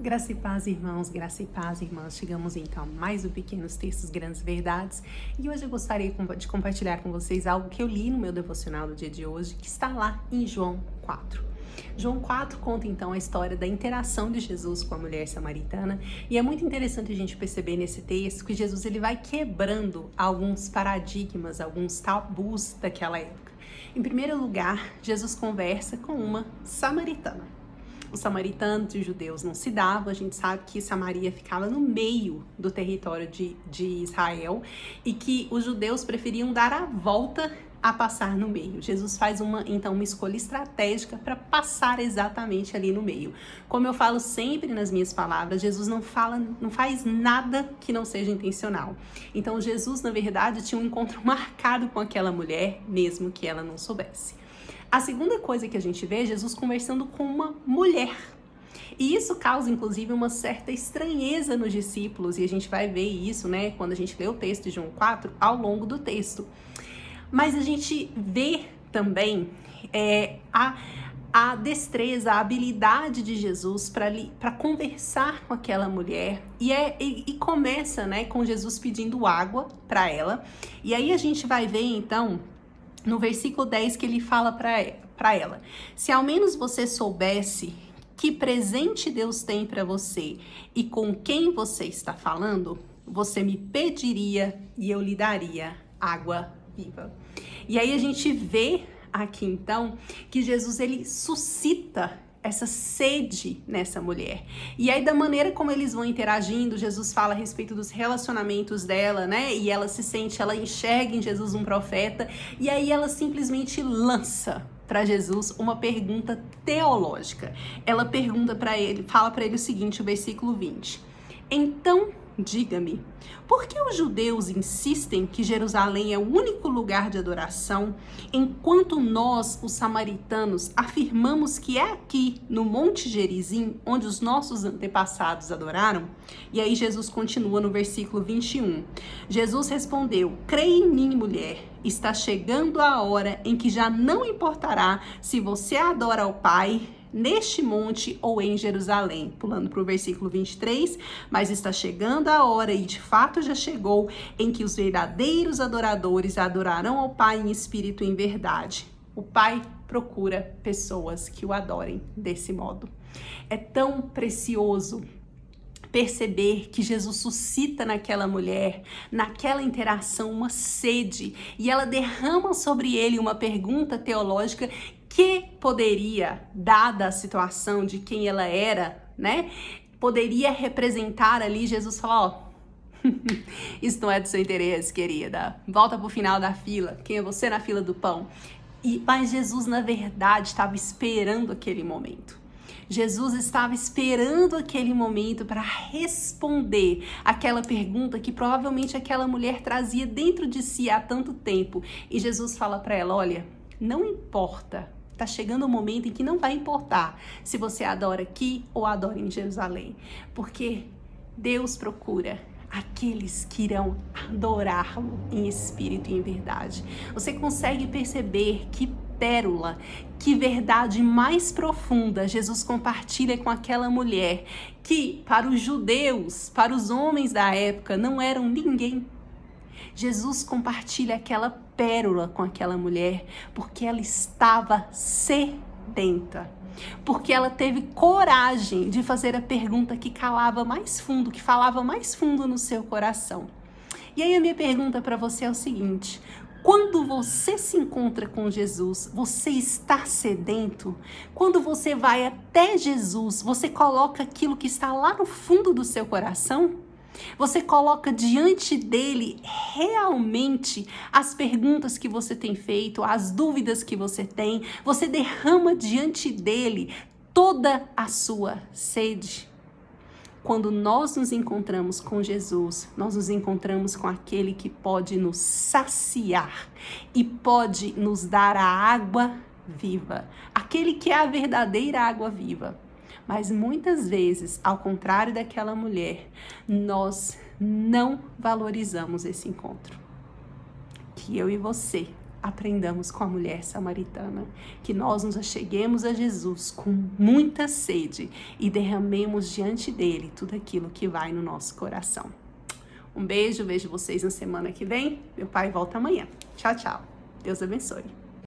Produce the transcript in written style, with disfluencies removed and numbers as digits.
Graça e paz, irmãos, graça e paz, irmãs. Chegamos então a mais um Pequenos Textos, Grandes Verdades. E hoje eu gostaria de compartilhar com vocês algo que eu li no meu devocional do dia de hoje, que está lá em João 4. João 4 conta então a história da interação de Jesus com a mulher samaritana. E é muito interessante a gente perceber nesse texto que Jesus ele vai quebrando alguns paradigmas, alguns tabus daquela época. Em primeiro lugar, Jesus conversa com uma samaritana. Os samaritanos e os judeus não se davam, a gente sabe que Samaria ficava no meio do território de Israel e que os judeus preferiam dar a volta a passar no meio. Jesus faz uma escolha estratégica para passar exatamente ali no meio. Como eu falo sempre nas minhas palavras, Jesus não faz nada que não seja intencional. Então Jesus, na verdade, tinha um encontro marcado com aquela mulher, mesmo que ela não soubesse. A segunda coisa que a gente vê é Jesus conversando com uma mulher. E isso causa, inclusive, uma certa estranheza nos discípulos. E a gente vai ver isso, né, quando a gente lê o texto de João 4, ao longo do texto. Mas a gente vê também a destreza, a habilidade de Jesus para conversar com aquela mulher. E começa, né, com Jesus pedindo água para ela. E aí a gente vai ver, então, no versículo 10 que ele fala para ela: se ao menos você soubesse que presente Deus tem para você e com quem você está falando, você me pediria e eu lhe daria água viva. E aí a gente vê aqui então que Jesus ele suscita essa sede nessa mulher. E aí da maneira como eles vão interagindo, Jesus fala a respeito dos relacionamentos dela, né? E ela enxerga em Jesus um profeta, e aí ela simplesmente lança para Jesus uma pergunta teológica. Ela pergunta para ele, fala para ele o seguinte, o versículo 20. Então, diga-me, por que os judeus insistem que Jerusalém é o único lugar de adoração, enquanto nós, os samaritanos, afirmamos que é aqui, no Monte Gerizim, onde os nossos antepassados adoraram? E aí Jesus continua no versículo 21. Jesus respondeu: creia em mim, mulher, está chegando a hora em que já não importará se você adora ao Pai neste monte ou em Jerusalém. Pulando para o versículo 23, mas está chegando a hora, e de fato já chegou, em que os verdadeiros adoradores adorarão ao Pai em espírito e em verdade. O Pai procura pessoas que o adorem desse modo. É tão precioso perceber que Jesus suscita naquela mulher, naquela interação, uma sede, e ela derrama sobre ele uma pergunta teológica que poderia, dada a situação de quem ela era, né, poderia representar ali. Jesus fala: isso não é do seu interesse, querida, volta pro final da fila, quem é você na fila do pão? Mas Jesus, na verdade, estava esperando aquele momento. Jesus estava esperando aquele momento para responder aquela pergunta que provavelmente aquela mulher trazia dentro de si há tanto tempo. E Jesus fala para ela: olha, não importa, está chegando um momento em que não vai importar se você adora aqui ou adora em Jerusalém, porque Deus procura aqueles que irão adorá-lo em espírito e em verdade. Você consegue perceber que pérola, que verdade mais profunda Jesus compartilha com aquela mulher, que para os judeus, para os homens da época, não eram ninguém. Jesus compartilha aquela pérola com aquela mulher porque ela estava sedenta, porque ela teve coragem de fazer a pergunta que calava mais fundo, que falava mais fundo no seu coração. E aí a minha pergunta para você é o seguinte: quando você se encontra com Jesus, você está sedento? Quando você vai até Jesus, você coloca aquilo que está lá no fundo do seu coração? Você coloca diante dele realmente as perguntas que você tem feito, as dúvidas que você tem? Você derrama diante dele toda a sua sede? Quando nós nos encontramos com Jesus, nós nos encontramos com aquele que pode nos saciar e pode nos dar a água viva, aquele que é a verdadeira água viva. Mas muitas vezes, ao contrário daquela mulher, nós não valorizamos esse encontro. Que eu e você aprendamos com a mulher samaritana, que nós nos acheguemos a Jesus com muita sede e derramemos diante dele tudo aquilo que vai no nosso coração. Um beijo, vejo vocês na semana que vem. Meu pai volta amanhã. Tchau, tchau. Deus abençoe.